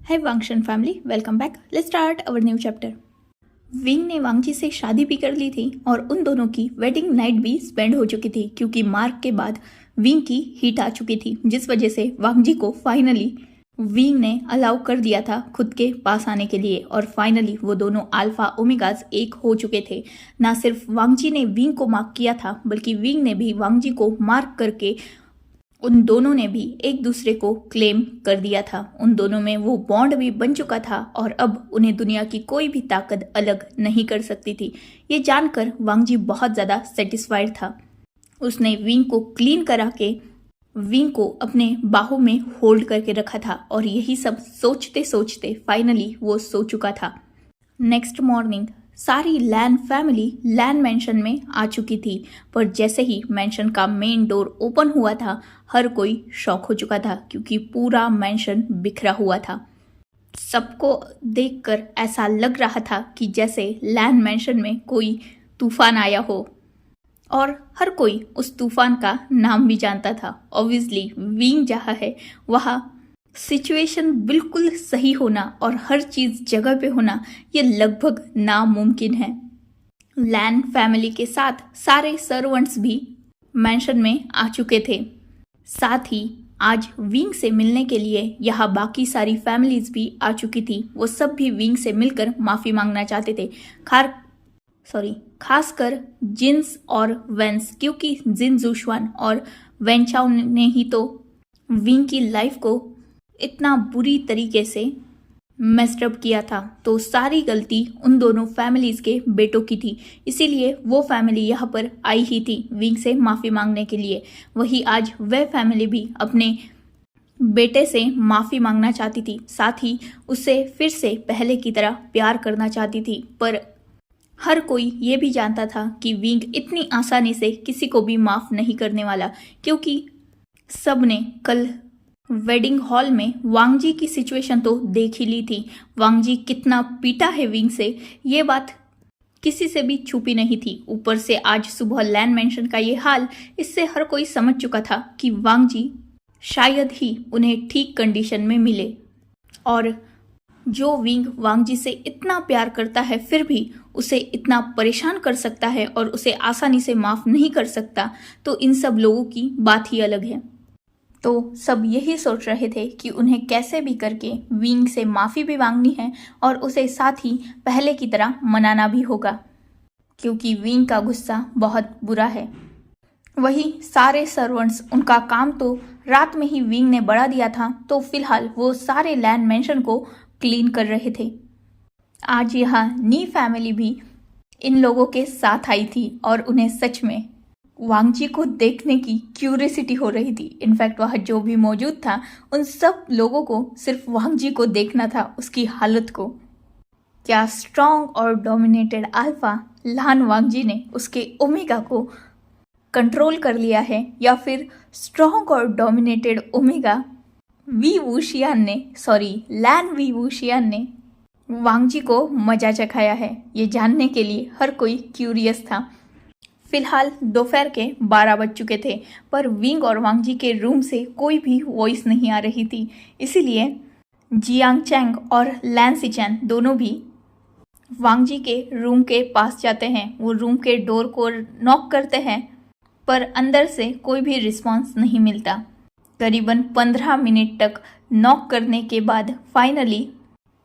Hey Wangshan family, welcome back. Let's start our new chapter. Wing ने वांगजी से शादी भी कर ली थी और उन दोनों की वेडिंग नाइट भी स्पेंड हो चुकी थी क्योंकि मार्क के बाद विंग की हिट आ चुकी थी जिस वजह से वांगजी को फाइनली विंग ने अलाउ कर दिया था खुद के पास आने के लिए और फाइनली वो दोनों अल्फा ओमेगाज एक हो चुके थे। ना सिर्फ वांगजी ने विंग को मार्क किया था बल्कि विंग ने भी वांगजी को मार्क करके उन दोनों ने भी एक दूसरे को क्लेम कर दिया था। उन दोनों में वो बॉन्ड भी बन चुका था और अब उन्हें दुनिया की कोई भी ताकत अलग नहीं कर सकती थी। ये जानकर वांगजी बहुत ज़्यादा सेटिस्फाइड था। उसने विंग को क्लीन करा के विंग को अपने बाहों में होल्ड करके रखा था और यही सब सोचते सोचते फाइनली वो सो चुका था। नेक्स्ट मॉर्निंग सारी लैन फैमिली लैन मैंशन में आ चुकी थी, पर जैसे ही मैंशन का मेन डोर ओपन हुआ था हर कोई शॉक हो चुका था क्योंकि पूरा मैंशन बिखरा हुआ था। सबको देखकर ऐसा लग रहा था कि जैसे लैन मैंशन में कोई तूफान आया हो और हर कोई उस तूफान का नाम भी जानता था। ऑब्वियसली विंग जहाँ है वहाँ सिचुएशन बिल्कुल सही होना और हर चीज जगह पे होना ये लगभग नामुमकिन है। लैन फैमिली के साथ सारे सर्वेंट्स भी मैंशन में आ चुके थे। साथ ही आज विंग से मिलने के लिए यहाँ बाकी सारी फैमिलीज भी आ चुकी थी। वो सब भी विंग से मिलकर माफी मांगना चाहते थे, खासकर जिन्स और वेंस, क्योंकि जिन जूशवान और वेंचाओ ने ही तो विंग की लाइफ को इतना बुरी तरीके से मेस्ड अप किया था। तो सारी गलती उन दोनों फैमिलीज के बेटों की थी, इसीलिए वो फैमिली यहाँ पर आई ही थी विंग से माफ़ी मांगने के लिए। वही आज वह फैमिली भी अपने बेटे से माफ़ी मांगना चाहती थी, साथ ही उससे फिर से पहले की तरह प्यार करना चाहती थी। पर हर कोई ये भी जानता था कि विंग इतनी आसानी से किसी को भी माफ़ नहीं करने वाला, क्योंकि सब ने कल वेडिंग हॉल में वांगजी की सिचुएशन तो देख ही ली थी। वांगजी कितना पीटा है विंग से, ये बात किसी से भी छुपी नहीं थी। ऊपर से आज सुबह लैन मेंशन का ये हाल, इससे हर कोई समझ चुका था कि वांगजी शायद ही उन्हें ठीक कंडीशन में मिले। और जो विंग वांगजी से इतना प्यार करता है फिर भी उसे इतना परेशान कर सकता है और उसे आसानी से माफ़ नहीं कर सकता, तो इन सब लोगों की बात ही अलग है। तो सब यही सोच रहे थे कि उन्हें कैसे भी करके विंग से माफ़ी भी मांगनी है और उसे साथ ही पहले की तरह मनाना भी होगा, क्योंकि विंग का गुस्सा बहुत बुरा है। वही सारे सर्वेंट्स, उनका काम तो रात में ही विंग ने बढ़ा दिया था, तो फिलहाल वो सारे लैंड मैंशन को क्लीन कर रहे थे। आज यहाँ नी फैमिली भी इन लोगों के साथ आई थी और उन्हें सच में वांगजी को देखने की क्यूरियोसिटी हो रही थी। इनफैक्ट वहाँ जो भी मौजूद था उन सब लोगों को सिर्फ वांगजी को देखना था, उसकी हालत को। क्या स्ट्रॉन्ग और डोमिनेटेड अल्फा लहान वांगजी ने उसके ओमेगा को कंट्रोल कर लिया है, या फिर स्ट्रॉन्ग और डोमिनेटेड ओमेगा लैन वी वूशियान ने वांगजी को मजा चखाया है? ये जानने के लिए हर कोई क्यूरियस था। फिलहाल दोपहर के 12 बज चुके थे, पर विंग और वांगजी के रूम से कोई भी वॉइस नहीं आ रही थी। इसीलिए जियांग चैंग और लैन सिचैन दोनों भी वांगजी के रूम के पास जाते हैं। वो रूम के डोर को नॉक करते हैं, पर अंदर से कोई भी रिस्पॉन्स नहीं मिलता। करीबन 15 मिनट तक नॉक करने के बाद फाइनली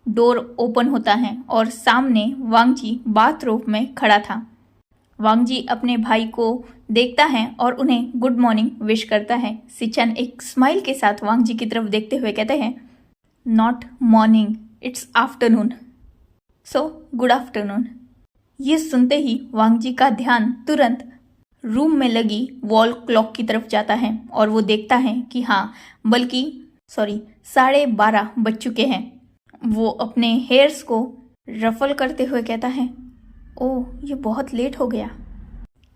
डोर ओपन होता है और सामने वांगजी बाथरूम में खड़ा था। वांगजी अपने भाई को देखता है और उन्हें गुड मॉर्निंग विश करता है। सिचन एक स्माइल के साथ वांगजी की तरफ देखते हुए कहते हैं, not morning, it's afternoon, so good afternoon. ये सुनते ही वांगजी का ध्यान तुरंत रूम में लगी वॉल क्लॉक की तरफ जाता है और वो देखता है कि हाँ, बल्कि 12:30 बज चुके हैं। वो अपने हेयर्स को रफल करते हुए कहता है, ओह ये बहुत लेट हो गया।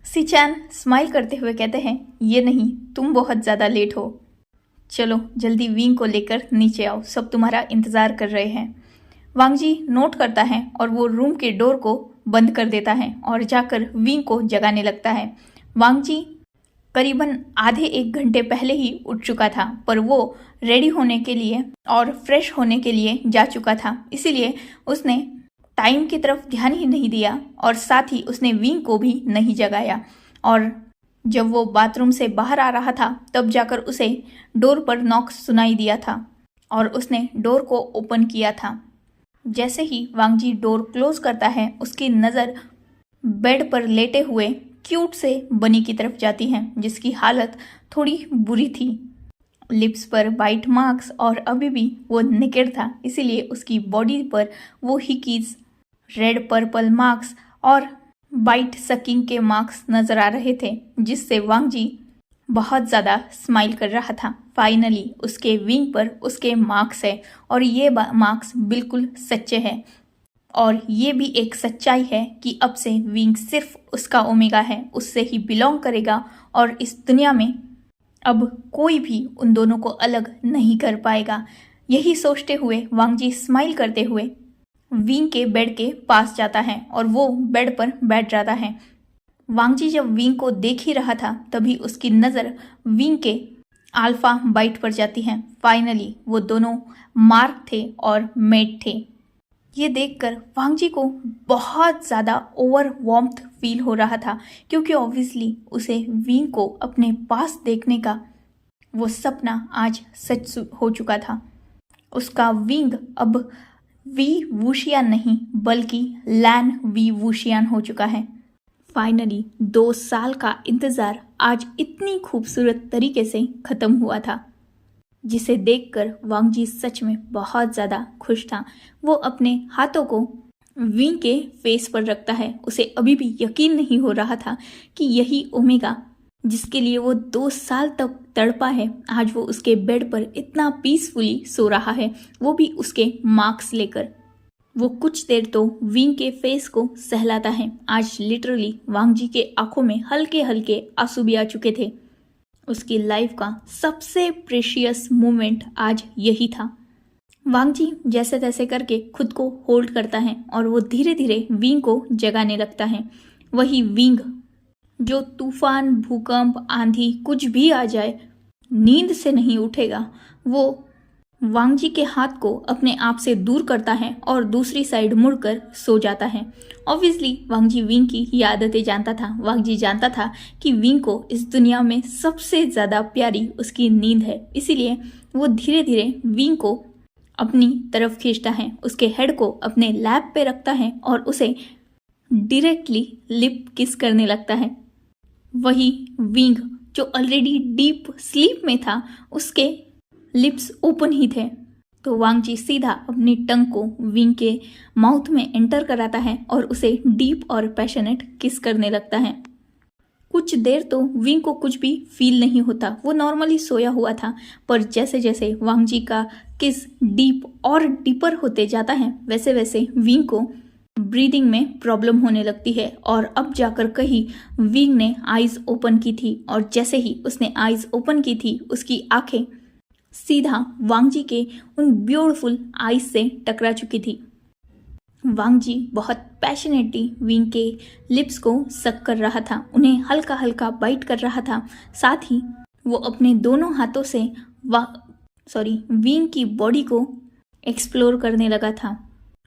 सिचैन स्माइल करते हुए कहते हैं, ये नहीं, तुम बहुत ज़्यादा लेट हो। चलो जल्दी विंग को लेकर नीचे आओ, सब तुम्हारा इंतज़ार कर रहे हैं। वांगजी नोट करता है और वो रूम के डोर को बंद कर देता है और जाकर विंग को जगाने लगता है। वांगजी करीबन आधे 1 घंटे पहले ही उठ चुका था, पर वो रेडी होने के लिए और फ्रेश होने के लिए जा चुका था, इसीलिए उसने टाइम की तरफ ध्यान ही नहीं दिया और साथ ही उसने विंग को भी नहीं जगाया। और जब वो बाथरूम से बाहर आ रहा था तब जाकर उसे डोर पर नॉक सुनाई दिया था और उसने डोर को ओपन किया था। जैसे ही वांगजी डोर क्लोज करता है उसकी नज़र बेड पर लेटे हुए क्यूट से बनी की तरफ जाती है, जिसकी हालत थोड़ी बुरी थी। लिप्स पर वाइट मार्क्स और अभी भी वो नेकेड था, इसीलिए उसकी बॉडी पर वो हिकीज, रेड पर्पल मार्क्स और बाइट सकिंग के मार्क्स नजर आ रहे थे, जिससे वांगजी बहुत ज़्यादा स्माइल कर रहा था। फाइनली उसके विंग पर उसके मार्क्स है और ये मार्क्स बिल्कुल सच्चे हैं। और ये भी एक सच्चाई है कि अब से विंग सिर्फ उसका ओमेगा है, उससे ही बिलोंग करेगा और इस दुनिया में अब कोई भी उन दोनों को अलग नहीं कर पाएगा। यही सोचते हुए वांगजी स्माइल करते हुए विंग के बेड के पास जाता है और वो बेड पर बैठ जाता है। वांगजी जब विंग को देख ही रहा था तभी उसकी नज़र विंग के अल्फा बाइट पर जाती है। फाइनली वो दोनों मार्क थे और मेट थे। ये देखकर वांगजी को बहुत ज़्यादा ओवर वार्मथ फील हो रहा था, क्योंकि ऑब्वियसली उसे विंग को अपने पास देखने का वो सपना आज सच हो चुका था। उसका विंग अब वी वूशियान नहीं बल्कि लैन वी वूशियान हो चुका है। फाइनली 2 साल का इंतज़ार आज इतनी खूबसूरत तरीके से ख़त्म हुआ था, जिसे देखकर वांगजी सच में बहुत ज़्यादा खुश था। वो अपने हाथों को विंग के फेस पर रखता है। उसे अभी भी यकीन नहीं हो रहा था कि यही ओमेगा जिसके लिए वो 2 साल तक तड़पा है, आज वो उसके बेड पर इतना पीसफुली सो रहा है, वो भी उसके मार्क्स लेकर। वो कुछ देर तो विंग के फेस को सहलाता है। आज लिटरली वांगजी के आंखों में हल्के हल्के आंसू भी आ चुके थे। उसकी लाइफ का सबसे प्रेशियस मोमेंट आज यही था। वांगजी जैसे तैसे करके खुद को होल्ड करता है और वो धीरे धीरे विंग को जगाने लगता है। वही विंग जो तूफान, भूकंप, आंधी कुछ भी आ जाए नींद से नहीं उठेगा, वो वांगजी के हाथ को अपने आप से दूर करता है और दूसरी साइड मुड़कर सो जाता है। ऑब्वियसली वांगजी विंग की ये आदतें जानता था। वांगजी जानता था कि विंग को इस दुनिया में सबसे ज़्यादा प्यारी उसकी नींद है, इसीलिए वो धीरे धीरे विंग को अपनी तरफ खींचता है, उसके हेड को अपने लैप पे रखता है और उसे डायरेक्टली लिप किस करने लगता है। वही विंग जो ऑलरेडी डीप स्लीप में था, उसके लिप्स ओपन ही थे, तो वांगजी सीधा अपनी टंग को विंग के माउथ में एंटर कराता है और उसे डीप और पैशनेट किस करने लगता है। कुछ देर तो विंग को कुछ भी फील नहीं होता, वो नॉर्मली सोया हुआ था, पर जैसे जैसे वांगजी का किस डीप और डीपर होते जाता है वैसे वैसे विंग को ब्रीदिंग में प्रॉब्लम होने लगती है। और अब जाकर कहीं विंग ने आइज ओपन की थी और जैसे ही उसने आइज ओपन की थी उसकी आंखें सीधा वांगजी के उन ब्यूटीफुल आईज से टकरा चुकी थी। वांगजी बहुत पैशनेटली विंग के लिप्स को सक कर रहा था, उन्हें हल्का हल्का बाइट कर रहा था। साथ ही वो अपने दोनों हाथों से विंग की बॉडी को एक्सप्लोर करने लगा था।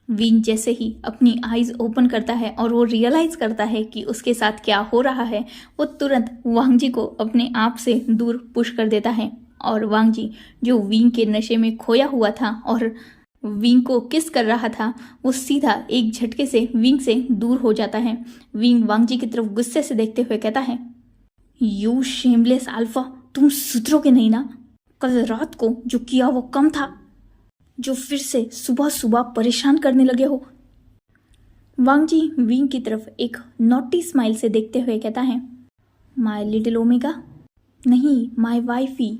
विंग जैसे ही अपनी आईज ओपन करता है और वो रियलाइज करता है कि उसके साथ क्या हो रहा है, वो तुरंत वांगजी को अपने आप से दूर पुश कर देता है और वांगजी जो विंग के नशे में खोया हुआ था और विंग को किस कर रहा था, वो सीधा एक झटके से विंग से दूर हो जाता है। विंग वांगजी की तरफ गुस्से से देखते हुए कहता है, यू शेमलेस अल्फा, तुम सुधरोगे नहीं ना? कल रात को जो किया वो कम था, जो फिर से सुबह सुबह परेशान करने लगे हो। वांगजी विंग की तरफ एक नॉटी स्माइल से देखते हुए कहता है, माय लिटिल ओमेगा, नहीं माय वाइफी,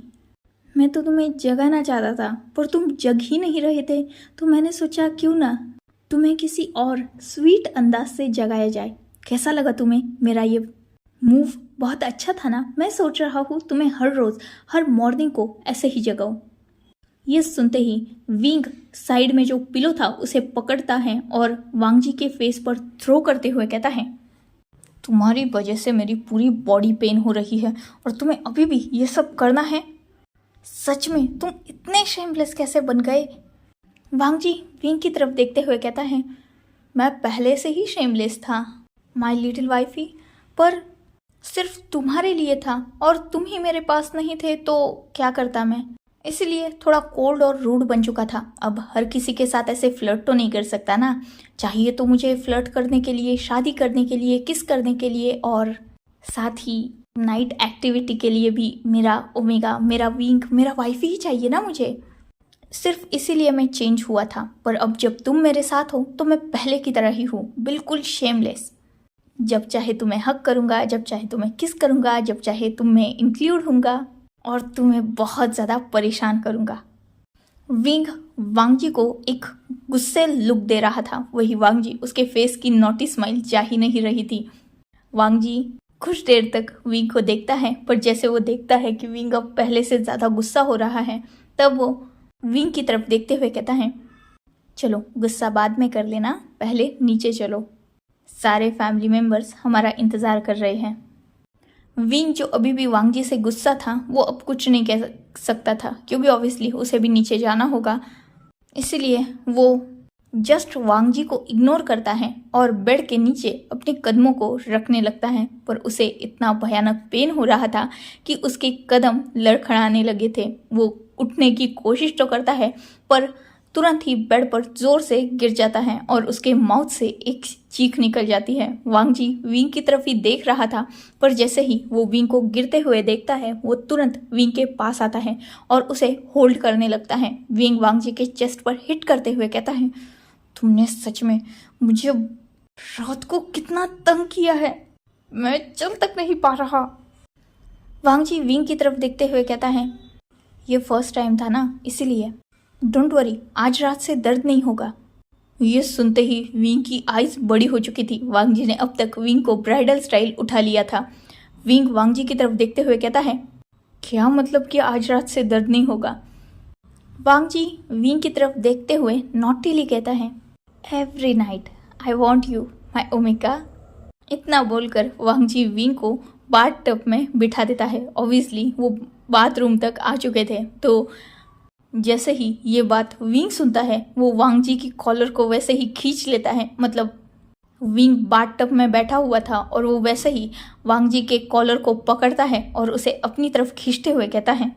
मैं तो तुम्हें जगाना चाहता था पर तुम जग ही नहीं रहे थे, तो मैंने सोचा क्यों ना तुम्हें किसी और स्वीट अंदाज से जगाया जाए। कैसा लगा तुम्हें मेरा ये मूव? बहुत अच्छा था ना? मैं सोच रहा हूँ तुम्हें हर रोज़ हर मॉर्निंग को ऐसे ही जगाऊं। ये सुनते ही विंग साइड में जो पिलो था उसे पकड़ता है और वांगजी के फेस पर थ्रो करते हुए कहता है, तुम्हारी वजह से मेरी पूरी बॉडी पेन हो रही है और तुम्हें अभी भी ये सब करना है? सच में तुम इतने शेमलेस कैसे बन गए? वांग जी विंग की तरफ देखते हुए कहता है, मैं पहले से ही शेमलेस था माय लिटिल वाइफी, पर सिर्फ तुम्हारे लिए था और तुम ही मेरे पास नहीं थे तो क्या करता मैं। इसलिए थोड़ा कोल्ड और रूड बन चुका था। अब हर किसी के साथ ऐसे फ्लर्ट तो नहीं कर सकता ना। चाहिए तो मुझे फ्लर्ट करने के लिए, शादी करने के लिए, किस करने के लिए और साथ ही नाइट एक्टिविटी के लिए भी मेरा ओमेगा, मेरा विंग, मेरा वाइफी ही चाहिए ना मुझे। सिर्फ इसीलिए मैं चेंज हुआ था, पर अब जब तुम मेरे साथ हो तो मैं पहले की तरह ही हूँ, बिल्कुल शेमलेस। जब चाहे तुम्हें हक करूँगा, जब चाहे तुम्हें किस करूँगा, जब चाहे तुम्हें इंक्लूड होऊंगा और तुम्हें बहुत ज़्यादा परेशान करूँगा। विंग वांग जी को एक गुस्से लुक दे रहा था। वही वांग जी, उसके फेस की नॉटी स्माइल जा ही नहीं रही थी। वांग जी कुछ देर तक विंग को देखता है, पर जैसे वो देखता है कि विंग अब पहले से ज़्यादा गुस्सा हो रहा है, तब वो विंग की तरफ देखते हुए कहता है, चलो गुस्सा बाद में कर लेना, पहले नीचे चलो, सारे फैमिली मेम्बर्स हमारा इंतज़ार कर रहे हैं। विंग जो अभी भी वांग जी से गुस्सा था, वो अब कुछ नहीं कह सकता था, क्योंकि ऑब्वियसली उसे भी नीचे जाना होगा। इसलिए वो जस्ट वांग जी को इग्नोर करता है और बेड के नीचे अपने कदमों को रखने लगता है। पर उसे इतना भयानक पेन हो रहा था कि उसके कदम लड़खड़ाने लगे थे। वो उठने की कोशिश तो करता है, पर तुरंत ही बेड पर जोर से गिर जाता है और उसके माउथ से एक चीख निकल जाती है। वांग जी विंग की तरफ ही देख रहा था, पर जैसे ही वो विंग को गिरते हुए देखता है, वो तुरंत विंग के पास आता है और उसे होल्ड करने लगता है। विंग वांग जी के चेस्ट पर हिट करते हुए कहता है, तुमने सच में मुझे रात को कितना तंग किया है, मैं चल तक नहीं पा रहा। वांग जी विंग की तरफ देखते हुए कहता है, ये फर्स्ट टाइम था ना, इसीलिए डोंट वरी, आज रात से दर्द नहीं होगा। ये सुनते ही विंग की आइज बड़ी हो चुकी थी। वांग जी ने अब तक विंग को ब्राइडल स्टाइल उठा लिया था। विंग वांग जी की तरफ देखते हुए कहता है, क्या मतलब कि आज रात से दर्द नहीं होगा? वांग जी विंग की तरफ देखते हुए नॉटीली कहता है, every night I want you my omega. इतना बोलकर वांग जी विंग को बाथ टब में बिठा देता है। ऑब्वियसली वो बाथरूम तक आ चुके थे, तो जैसे ही ये बात विंग सुनता है, वो वांग जी की कॉलर को वैसे ही खींच लेता है। मतलब विंग बाथटब में बैठा हुआ था और वो वैसे ही वांग जी के कॉलर को पकड़ता है और उसे अपनी तरफ खींचते हुए कहता है,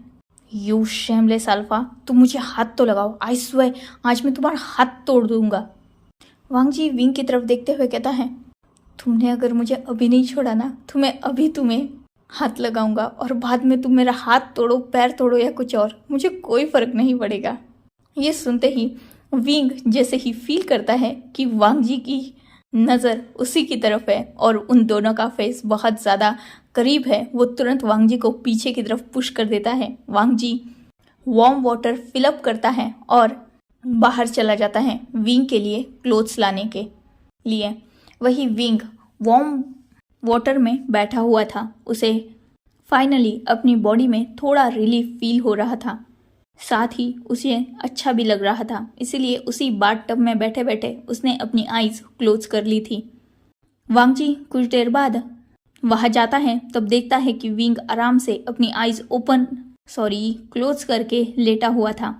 यू शेमलेस अल्फा, तुम मुझे हाथ तो लगाओ, आई स्वेयर आज मैं तुम्हारा हाथ तोड़ दूंगा। वांग जी विंग की तरफ देखते हुए कहता है, तुमने अगर मुझे अभी नहीं छोड़ा ना, तो मैं अभी तुम्हें हाथ लगाऊंगा और बाद में तुम मेरा हाथ तोड़ो, पैर तोड़ो या कुछ और, मुझे कोई फर्क नहीं पड़ेगा। ये सुनते ही विंग जैसे ही फील करता है कि वांग जी की नज़र उसी की तरफ है और उन दोनों का फेस बहुत ज़्यादा करीब है, वो तुरंत वांग जी को पीछे की तरफ पुश कर देता है। वांग जी वार्म वाटर फिलअप करता है और बाहर चला जाता है विंग के लिए क्लोथ्स लाने के लिए। वही विंग वार्म वाटर में बैठा हुआ था। उसे फाइनली अपनी बॉडी में थोड़ा रिलीफ फील हो रहा था, साथ ही उसे अच्छा भी लग रहा था। इसीलिए उसी बाथ टब में बैठे बैठे उसने अपनी आईज क्लोज कर ली थी। वांग जी कुछ देर बाद वहाँ जाता है, तब देखता है कि विंग आराम से अपनी आईज क्लोज करके लेटा हुआ था।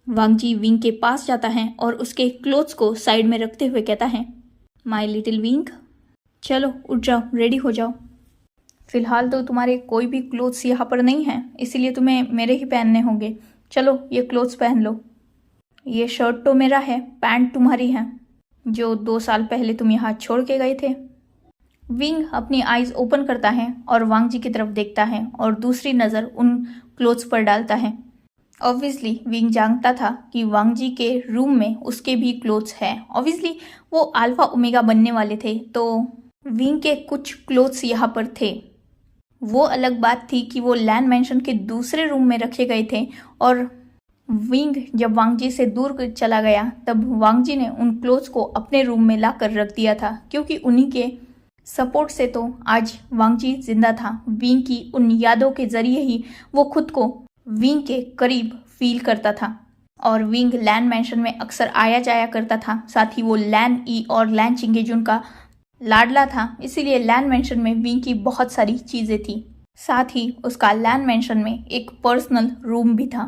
वांग जी विंग के पास जाता है और उसके क्लोथ्स को साइड में रखते हुए कहता है, माई लिटिल विंग, चलो उठ जाओ, रेडी हो जाओ। फिलहाल तो तुम्हारे कोई भी क्लोथ्स यहाँ पर नहीं हैं, इसीलिए तुम्हें मेरे ही पहनने होंगे। चलो ये क्लोथ्स पहन लो। ये शर्ट तो मेरा है, पैंट तुम्हारी है, जो 2 साल पहले तुम यहाँ छोड़ के गए थे। विंग अपनी आईज ओपन करता है और वांग जी की तरफ देखता है और दूसरी नज़र उन क्लोथ्स पर डालता है। ऑब्वियसली विंग जानता था कि वांग जी के रूम में उसके भी क्लोथ्स हैं। ऑब्वियसली वो अल्फा ओमेगा बनने वाले थे, तो विंग के कुछ क्लोथ्स यहाँ पर थे। वो अलग बात थी कि वो लैंड मैंशन के दूसरे रूम में रखे गए थे और विंग जब वांग जी से दूर चला गया, तब वांग जी ने उन क्लोथ्स को अपने रूम में लाकर रख दिया था, क्योंकि उन्हीं के सपोर्ट से तो आज वांग जी जिंदा था। विंग की उन यादों के जरिए ही वो खुद को विंग के करीब फील करता था और विंग लैंड मैंशन में अक्सर आया जाया करता था। साथ ही वो लैन ई और लैन चिंगेजुन का लाडला था, इसीलिए लैंड मैंशन में विंग की बहुत सारी चीज़ें थी। साथ ही उसका लैंड मेंशन में एक पर्सनल रूम भी था।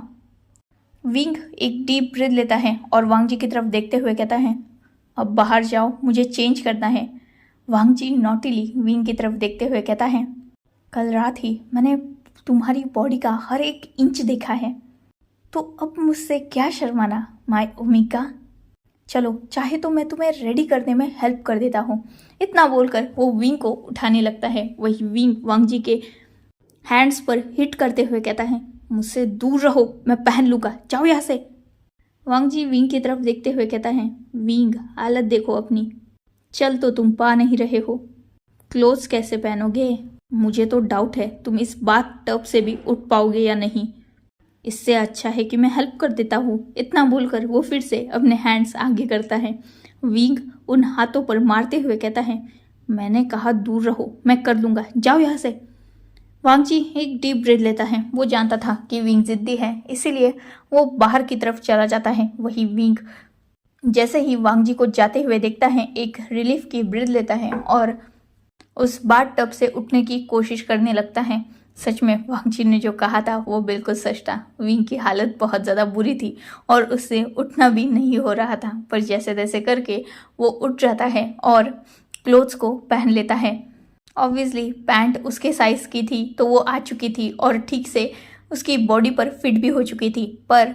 विंग एक डीप ब्रीथ लेता है और वांग जी की तरफ देखते हुए कहता है, अब बाहर जाओ, मुझे चेंज करना है। वांग जी नॉटीली विंग की तरफ देखते हुए कहता है, कल रात ही मैंने तुम्हारी बॉडी का हर एक इंच देखा है, तो अब मुझसे क्या शर्माना माय ओमिका। चलो, चाहे तो मैं तुम्हें रेडी करने में हेल्प कर देता हूँ। इतना बोलकर वो विंग को उठाने लगता है। वही विंग वांग जी के हैंड्स पर हिट करते हुए कहता है, मुझसे दूर रहो, मैं पहन लूँगा, जाओ यहाँ से। वांग जी विंग की तरफ देखते हुए कहता है, विंग हालत देखो अपनी, चल तो तुम पा नहीं रहे हो, क्लोथ्स कैसे पहनोगे? मुझे तो डाउट है तुम इस बात टब से भी उठ पाओगे या नहीं। इससे अच्छा है कि मैं हेल्प कर देता हूँ। इतना बोलकर वो फिर से अपने हैंड्स आगे करता है। विंग उन हाथों पर मारते हुए कहता है, मैंने कहा दूर रहो, मैं कर लूँगा, जाओ यहाँ से। वांग जी एक डीप ब्रीथ लेता है। वो जानता था कि विंग जिद्दी है, इसीलिए वो बाहर की तरफ चला जाता है। वही विंग जैसे ही वांग जी को जाते हुए देखता है, एक रिलीफ की ब्रीथ लेता है और उस बाथ टब से उठने की कोशिश करने लगता है। सच में वांग जी ने जो कहा था वो बिल्कुल सच था। विंग की हालत बहुत ज़्यादा बुरी थी और उससे उठना भी नहीं हो रहा था, पर जैसे तैसे करके वो उठ जाता है और क्लोथ्स को पहन लेता है। ऑब्वियसली पैंट उसके साइज़ की थी तो वो आ चुकी थी और ठीक से उसकी बॉडी पर फिट भी हो चुकी थी, पर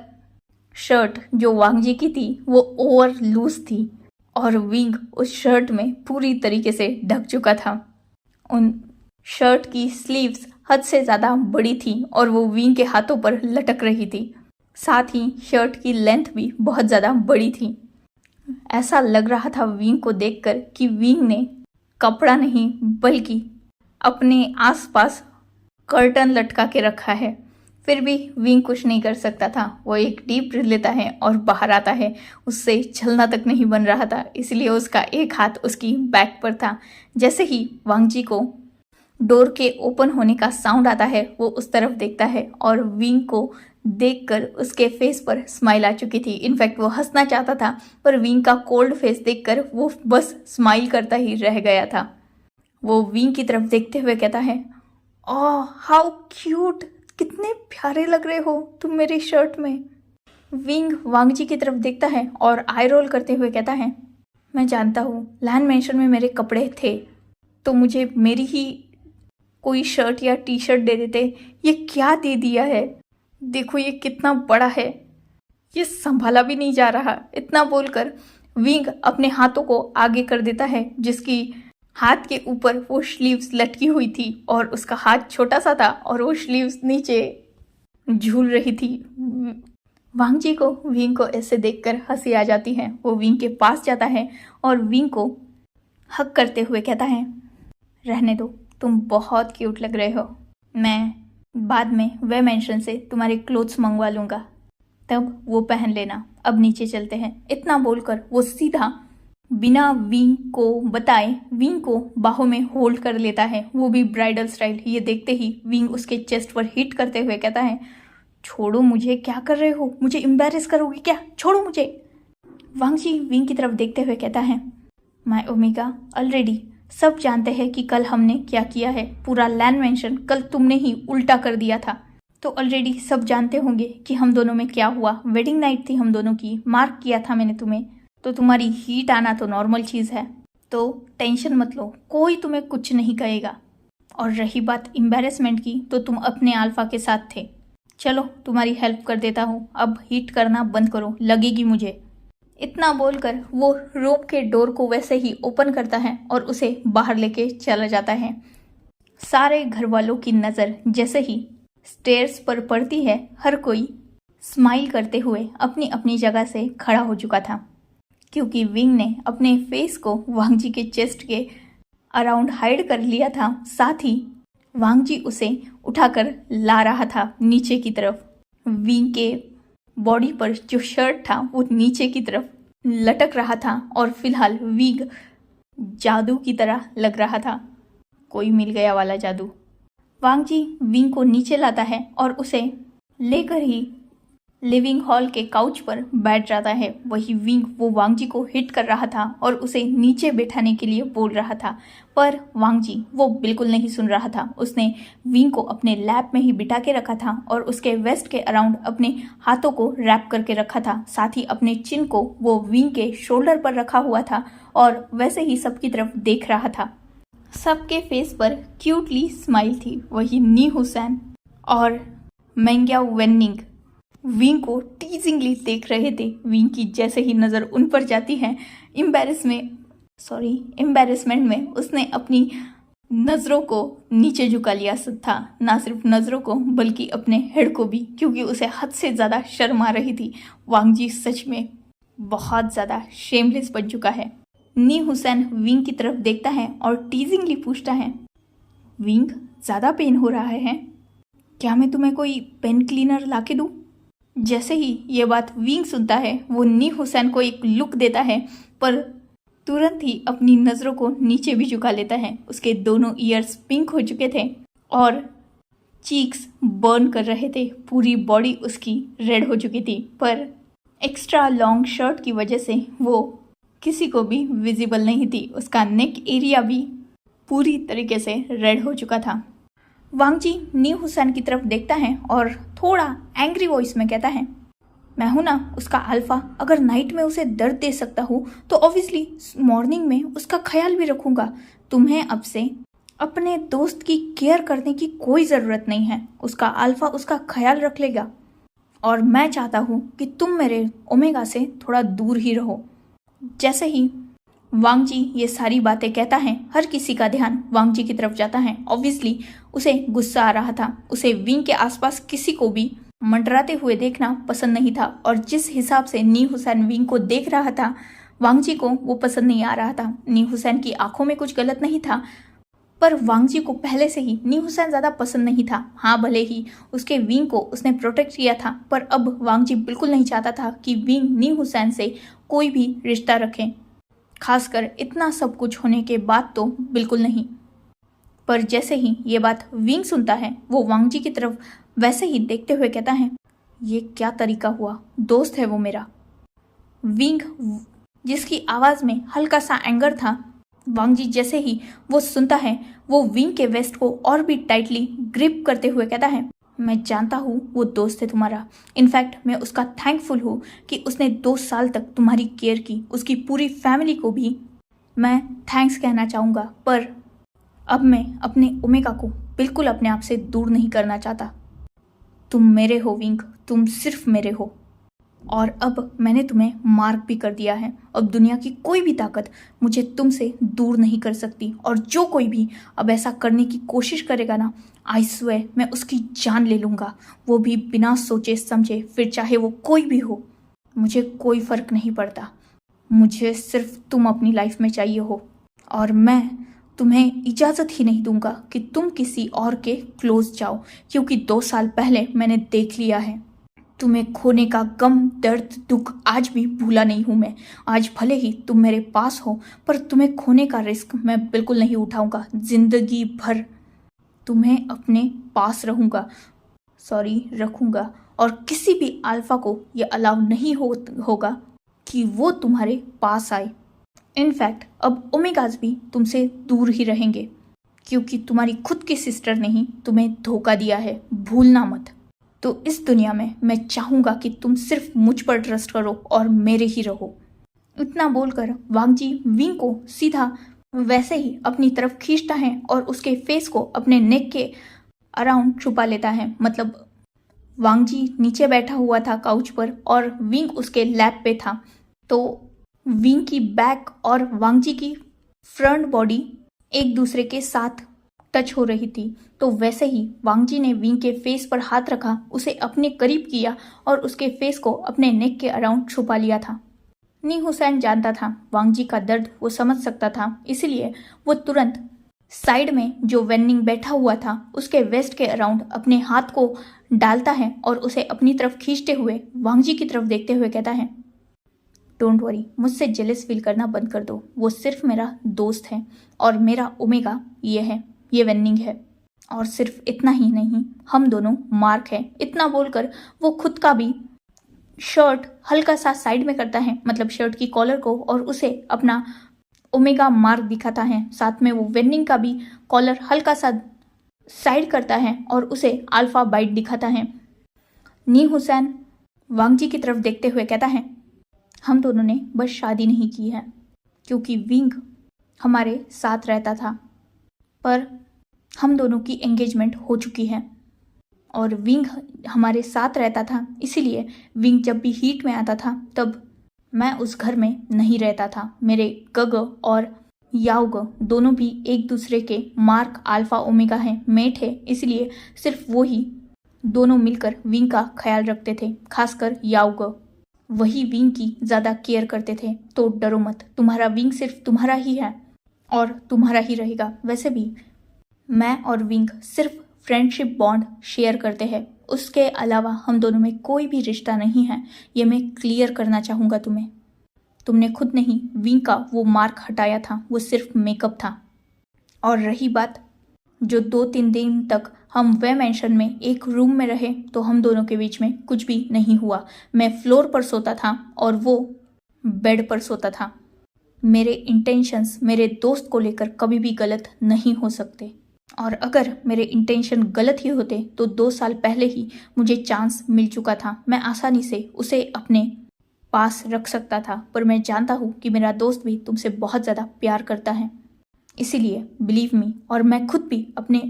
शर्ट जो वांग जी की थी वो ओवर लूज थी और विंग उस शर्ट में पूरी तरीके से ढक चुका था। उन शर्ट की स्लीव्स हद से ज़्यादा बड़ी थी और वो विंग के हाथों पर लटक रही थी। साथ ही शर्ट की लेंथ भी बहुत ज़्यादा बड़ी थी। ऐसा लग रहा था विंग को देखकर कि विंग ने कपड़ा नहीं बल्कि अपने आसपास कर्टन लटका के रखा है। फिर भी विंग कुछ नहीं कर सकता था। वो एक डीप ब्रीथ लेता है और बाहर आता है। उससे चलना तक नहीं बन रहा था, इसलिए उसका एक हाथ उसकी बैक पर था। जैसे ही वांग जी को डोर के ओपन होने का साउंड आता है, वो उस तरफ देखता है और विंग को देखकर उसके फेस पर स्माइल आ चुकी थी। इनफैक्ट वो हंसना चाहता था, पर विंग का कोल्ड फेस देखकर वो बस स्माइल करता ही रह गया था। वो विंग की तरफ देखते हुए कहता है, ओह हाउ क्यूट, कितने प्यारे लग रहे हो तुम मेरी शर्ट में। विंग वांग जी की तरफ देखता है और आई रोल करते हुए कहता है, मैं जानता हूँ लैंड मेंशन में मेरे कपड़े थे तो मुझे मेरी ही कोई शर्ट या टी शर्ट दे देते। ये क्या दे दिया है, देखो ये कितना बड़ा है, ये संभाला भी नहीं जा रहा। इतना बोलकर विंग अपने हाथों को आगे कर देता है, जिसकी हाथ के ऊपर वो स्लीव्स लटकी हुई थी और उसका हाथ छोटा सा था और वो स्लीव्स नीचे झूल रही थी। वांग जी को विंग को ऐसे देखकर हंसी आ जाती है। वो विंग के पास जाता है और विंग को हक करते हुए कहता है, रहने दो, तुम बहुत क्यूट लग रहे हो, मैं बाद में वे मेंशन से तुम्हारे क्लोथ्स मंगवा लूँगा, तब वो पहन लेना, अब नीचे चलते हैं। इतना बोलकर वो सीधा बिना विंग को बताए विंग को बाहों में होल्ड कर लेता है, वो भी ब्राइडल स्टाइल। ये देखते ही विंग उसके चेस्ट पर हिट करते हुए कहता है, छोड़ो मुझे, क्या कर रहे हो, मुझे एम्बैरेस करोगे क्या, छोड़ो मुझे। वांग जी विंग की तरफ देखते हुए कहता है, माय ओमेगा ऑलरेडी सब जानते हैं कि कल हमने क्या किया है। पूरा लैंड मेंशन कल तुमने ही उल्टा कर दिया था, तो ऑलरेडी सब जानते होंगे कि हम दोनों में क्या हुआ। वेडिंग नाइट थी हम दोनों की, मार्क किया था मैंने तुम्हें, तो तुम्हारी हीट आना तो नॉर्मल चीज़ है, तो टेंशन मत लो, कोई तुम्हें कुछ नहीं कहेगा। और रही बात एम्बैरेसमेंट की, तो तुम अपने अल्फा के साथ थे, चलो तुम्हारी हेल्प कर देता हूँ, अब हीट करना बंद करो, लगेगी मुझे। इतना बोलकर वो रूम के डोर को वैसे ही ओपन करता है और उसे बाहर लेके चला जाता है। सारे घर वालों की नज़र जैसे ही स्टेयर्स पर पड़ती है, हर कोई स्माइल करते हुए अपनी अपनी जगह से खड़ा हो चुका था, क्योंकि विंग ने अपने फेस को वांग जी के चेस्ट के अराउंड हाइड कर लिया था। साथ ही वांग जी उसे उठाकर ला रहा था नीचे की तरफ। विंग के बॉडी पर जो शर्ट था वो नीचे की तरफ लटक रहा था और फिलहाल विंग जादू की तरह लग रहा था, कोई मिल गया वाला जादू। वांग जी विंग को नीचे लाता है और उसे लेकर ही लिविंग हॉल के काउच पर बैठ जाता है। वही विंग वो वांग जी को हिट कर रहा था और उसे नीचे बैठाने के लिए बोल रहा था, पर वांग जी वो बिल्कुल नहीं सुन रहा था। उसने विंग को अपने लैप में ही बिठा के रखा था और उसके वेस्ट के अराउंड अपने हाथों को रैप करके रखा था। साथ ही अपने चिन को वो विंग के शोल्डर पर रखा हुआ था और वैसे ही सबकी तरफ देख रहा था। सबके फेस पर क्यूटली स्माइल थी। वही नी हुसैन और मेंग्या वेन्निंग विंग को टीजिंगली देख रहे थे। विंग की जैसे ही नज़र उन पर जाती है, एम्बेरसमेंट में उसने अपनी नज़रों को नीचे झुका लिया था। ना सिर्फ नज़रों को बल्कि अपने हेड को भी, क्योंकि उसे हद से ज़्यादा शर्म आ रही थी। वांग जी सच में बहुत ज़्यादा शेमलेस बन चुका है। नी हुसैन विंग की तरफ देखता है और टीजिंगली पूछता है, विंग ज़्यादा पेन हो रहा है? क्या मैं तुम्हें कोई पेन क्लीनर ला के दूँ? जैसे ही ये बात विंग सुनता है, वो नी हुसैन को एक लुक देता है, पर तुरंत ही अपनी नज़रों को नीचे भी झुका लेता है। उसके दोनों ईयर्स पिंक हो चुके थे और चीक्स बर्न कर रहे थे। पूरी बॉडी उसकी रेड हो चुकी थी, पर एक्स्ट्रा लॉन्ग शर्ट की वजह से वो किसी को भी विजिबल नहीं थी। उसका नेक एरिया भी पूरी तरीके से रेड हो चुका था। वांग जी नी हुसैन की तरफ देखता है और थोड़ा एंग्री वॉइस में कहता है, मैं हूं ना उसका अल्फा। अगर नाइट में उसे दर्द दे सकता हूँ तो ऑब्वियसली मॉर्निंग में उसका ख्याल भी रखूंगा। तुम्हें अब से अपने दोस्त की केयर करने की कोई ज़रूरत नहीं है। उसका अल्फा उसका ख्याल रख लेगा और मैं चाहता हूँ कि तुम मेरे ओमेगा से थोड़ा दूर ही रहो। जैसे ही वांग जी ये सारी बातें कहता है, हर किसी का ध्यान वांग जी की तरफ जाता है। ऑब्वियसली उसे गुस्सा आ रहा था। उसे विंग के आसपास किसी को भी मंडराते हुए देखना पसंद नहीं था और जिस हिसाब से नी हुसैन विंग को देख रहा था, वांग जी को वो पसंद नहीं आ रहा था। नी हुसैन की आंखों में कुछ गलत नहीं था, पर वांग जी को पहले से ही नी हुसैन ज़्यादा पसंद नहीं था। हाँ, भले ही उसके विंग को उसने प्रोटेक्ट किया था, पर अब वांग जी बिल्कुल नहीं चाहता था कि विंग नी हुसैन से कोई भी रिश्ता रखे, खासकर इतना सब कुछ होने के बाद तो बिल्कुल नहीं। पर जैसे ही ये बात विंग सुनता है, वो वांग जी की तरफ वैसे ही देखते हुए कहता है, ये क्या तरीका हुआ? दोस्त है वो मेरा। विंग जिसकी आवाज़ में हल्का सा एंगर था, वांग जी जैसे ही वो सुनता है, वो विंग के वेस्ट को और भी टाइटली ग्रिप करते हुए कहता है, मैं जानता हूँ वो दोस्त है तुम्हारा। इनफैक्ट मैं उसका थैंकफुल हूँ कि उसने 2 साल तक तुम्हारी केयर की। उसकी पूरी फैमिली को भी मैं थैंक्स कहना चाहूँगा, पर अब मैं अपने ओमेगा को बिल्कुल अपने आप से दूर नहीं करना चाहता। तुम मेरे हो विंग, तुम सिर्फ मेरे हो, और अब मैंने तुम्हें मार्क भी कर दिया है। अब दुनिया की कोई भी ताकत मुझे तुमसे दूर नहीं कर सकती, और जो कोई भी अब ऐसा करने की कोशिश करेगा ना, आई स्वेयर मैं उसकी जान ले लूँगा, वो भी बिना सोचे समझे, फिर चाहे वो कोई भी हो। मुझे कोई फ़र्क नहीं पड़ता, मुझे सिर्फ तुम अपनी लाइफ में चाहिए हो, और मैं तुम्हें इजाज़त ही नहीं दूंगा कि तुम किसी और के क्लोज जाओ, क्योंकि 2 साल पहले मैंने देख लिया है। तुम्हें खोने का गम, दर्द, दुख आज भी भूला नहीं हूँ मैं। आज भले ही तुम मेरे पास हो, पर तुम्हें खोने का रिस्क मैं बिल्कुल नहीं उठाऊंगा। जिंदगी भर तुम्हें अपने पास रखूंगा, और किसी भी अल्फा को ये अलाउ नहीं होगा कि वो तुम्हारे पास आए। इनफैक्ट अब ओमेगाज भी तुमसे दूर ही रहेंगे, क्योंकि तुम्हारी खुद की सिस्टर ने ही तुम्हें धोखा दिया है, भूलना मत। तो इस दुनिया में मैं चाहूँगा कि तुम सिर्फ मुझ पर ट्रस्ट करो और मेरे ही रहो। इतना बोलकर वांग जी विंग को सीधा वैसे ही अपनी तरफ खींचता है और उसके फेस को अपने नेक के अराउंड छुपा लेता है। मतलब वांग जी नीचे बैठा हुआ था काउच पर और विंग उसके लैप पे था, तो विंग की बैक और वांग जी की फ्रंट बॉडी एक दूसरे के साथ टच हो रही थी। तो वैसे ही वांग जी ने विंग के फेस पर हाथ रखा, उसे अपने करीब किया और उसके फेस को अपने नेक के अराउंड छुपा लिया था। नी हुसैन जानता था वांग जी का दर्द, वो समझ सकता था, इसलिए वो तुरंत साइड में जो वेन्निंग बैठा हुआ था उसके वेस्ट के अराउंड अपने हाथ को डालता है और उसे अपनी तरफ खींचते हुए वांग जी की तरफ देखते हुए कहता है, डोंट वरी, मुझसे जेलस फील करना बंद कर दो। वो सिर्फ मेरा दोस्त है और मेरा ओमेगा ये है, ये वेन्निंग है, और सिर्फ इतना ही नहीं, हम दोनों मार्क है। इतना बोलकर वो खुद का भी शर्ट हल्का सा साइड में करता है, मतलब शर्ट की कॉलर को, और उसे अपना ओमेगा मार्क दिखाता है। साथ में वो वेनिंग का भी कॉलर हल्का सा साइड करता है और उसे अल्फा बाइट दिखाता है। नी हुसैन वांग जी की तरफ देखते हुए कहता है, हम दोनों ने बस शादी नहीं की है, क्योंकि विंग हमारे साथ रहता था, पर हम दोनों की एंगेजमेंट हो चुकी है। और विंग हमारे साथ रहता था, इसीलिए विंग जब भी हीट में आता था तब मैं उस घर में नहीं रहता था। मेरे गग और याउग दोनों भी एक दूसरे के मार्क अल्फा ओमेगा हैं, मेट है, इसलिए सिर्फ वो ही दोनों मिलकर विंग का ख्याल रखते थे। खासकर याउग, वही विंग की ज़्यादा केयर करते थे। तो डरो मत, तुम्हारा विंग सिर्फ तुम्हारा ही है और तुम्हारा ही रहेगा। वैसे भी मैं और विंग सिर्फ फ्रेंडशिप बॉन्ड शेयर करते हैं, उसके अलावा हम दोनों में कोई भी रिश्ता नहीं है। ये मैं क्लियर करना चाहूँगा तुम्हें। तुमने खुद नहीं विंग का वो मार्क हटाया था, वो सिर्फ मेकअप था। और रही बात जो 2-3 दिन तक हम वे मेंशन में एक रूम में रहे, तो हम दोनों के बीच में कुछ भी नहीं हुआ। मैं फ्लोर पर सोता था और वो बेड पर सोता था। मेरे इंटेंशंस मेरे दोस्त को लेकर कभी भी गलत नहीं हो सकते, और अगर मेरे इंटेंशन गलत ही होते तो 2 साल पहले ही मुझे चांस मिल चुका था। मैं आसानी से उसे अपने पास रख सकता था, पर मैं जानता हूँ कि मेरा दोस्त भी तुमसे बहुत ज़्यादा प्यार करता है, इसीलिए बिलीव मी। और मैं खुद भी अपने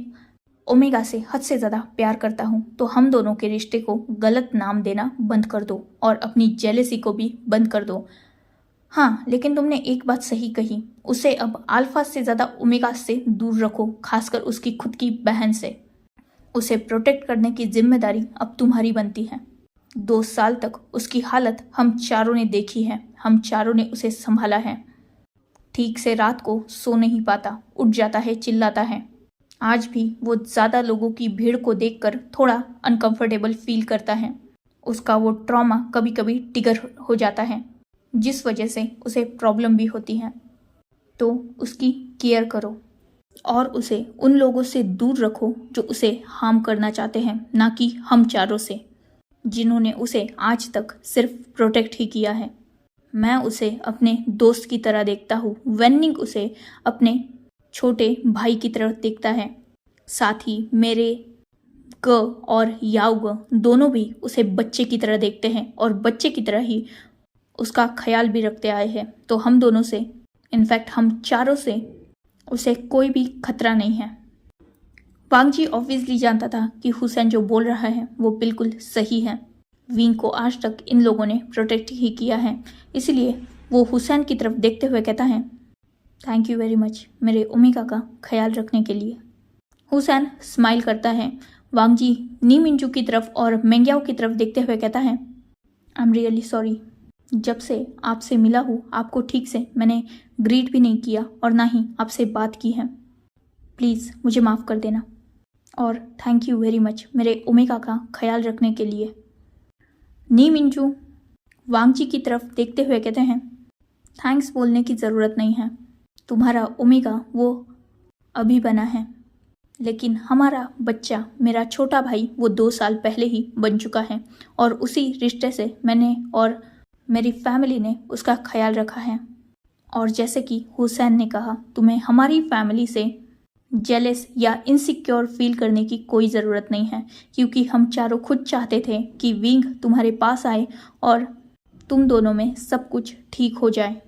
ओमेगा से हद से ज़्यादा प्यार करता हूँ। तो हम दोनों के रिश्ते को गलत नाम देना बंद कर दो और अपनी जेलेसी को भी बंद कर दो। हाँ, लेकिन तुमने एक बात सही कही, उसे अब अल्फा से ज़्यादा ओमेगा से दूर रखो, खासकर उसकी खुद की बहन से। उसे प्रोटेक्ट करने की जिम्मेदारी अब तुम्हारी बनती है। 2 साल तक उसकी हालत हम चारों ने देखी है, हम चारों ने उसे संभाला है। ठीक से रात को सो नहीं पाता, उठ जाता है, चिल्लाता है। आज भी वो ज़्यादा लोगों की भीड़ को देखकर थोड़ा अनकंफर्टेबल फील करता है। उसका वो ट्रॉमा कभी कभी ट्रिगर हो जाता है, जिस वजह से उसे प्रॉब्लम भी होती है। तो उसकी केयर करो और उसे उन लोगों से दूर रखो जो उसे हार्म करना चाहते हैं, ना कि हम चारों से, जिन्होंने उसे आज तक सिर्फ प्रोटेक्ट ही किया है। मैं उसे अपने दोस्त की तरह देखता हूँ, वेनिंग उसे अपने छोटे भाई की तरह देखता है। साथ ही मेरे ग और याउग दोनों भी उसे बच्चे की तरह देखते हैं और बच्चे की तरह ही उसका ख्याल भी रखते आए हैं। तो हम दोनों से, इनफैक्ट हम चारों से, उसे कोई भी खतरा नहीं है। वांग जी ऑब्वियसली जानता था कि हुसैन जो बोल रहा है वो बिल्कुल सही है। विंग को आज तक इन लोगों ने प्रोटेक्ट ही किया है, इसलिए वो हुसैन की तरफ देखते हुए कहता है, थैंक यू वेरी मच मेरे ओमेगा का ख्याल रखने के लिए। हुसैन स्माइल करता है। वांग जी नी मिंजू की तरफ और मेंग्याओ की तरफ देखते हुए कहता है, आई एम रियली सॉरी। जब से आपसे मिला हूँ आपको ठीक से मैंने ग्रीट भी नहीं किया और ना ही आपसे बात की है। प्लीज़ मुझे माफ़ कर देना और थैंक यू वेरी मच मेरे ओमेगा का ख्याल रखने के लिए। नी मिंजू वांग जी की तरफ देखते हुए कहते हैं, थैंक्स बोलने की ज़रूरत नहीं है, तुम्हारा ओमेगा वो अभी बना है, लेकिन हमारा बच्चा, मेरा छोटा भाई, वो 2 साल पहले ही बन चुका है और उसी रिश्ते से मैंने और मेरी फैमिली ने उसका ख्याल रखा है। और जैसे कि हुसैन ने कहा, तुम्हें हमारी फैमिली से जेलस या इनसिक्योर फील करने की कोई ज़रूरत नहीं है, क्योंकि हम चारों खुद चाहते थे कि विंग तुम्हारे पास आए और तुम दोनों में सब कुछ ठीक हो जाए।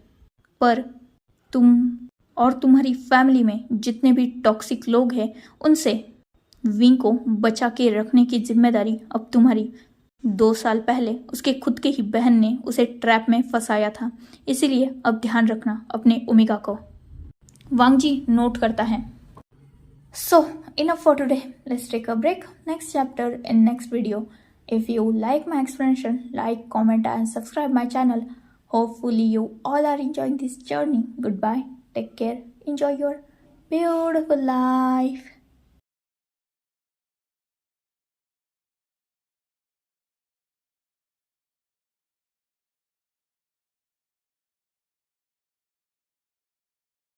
पर तुम और तुम्हारी फैमिली में जितने भी टॉक्सिक लोग हैं उनसे विंग को बचा के रखने की जिम्मेदारी अब तुम्हारी। 2 साल पहले उसके खुद के ही बहन ने उसे ट्रैप में फंसाया था, इसीलिए अब ध्यान रखना अपने ओमेगा को। वांग जी नोट करता है। So enough for today. Let's take a break. Next chapter in next video. If you like my explanation, like, comment and subscribe my channel. Hopefully you all are enjoying this journey. Goodbye. Take care. Enjoy your beautiful life.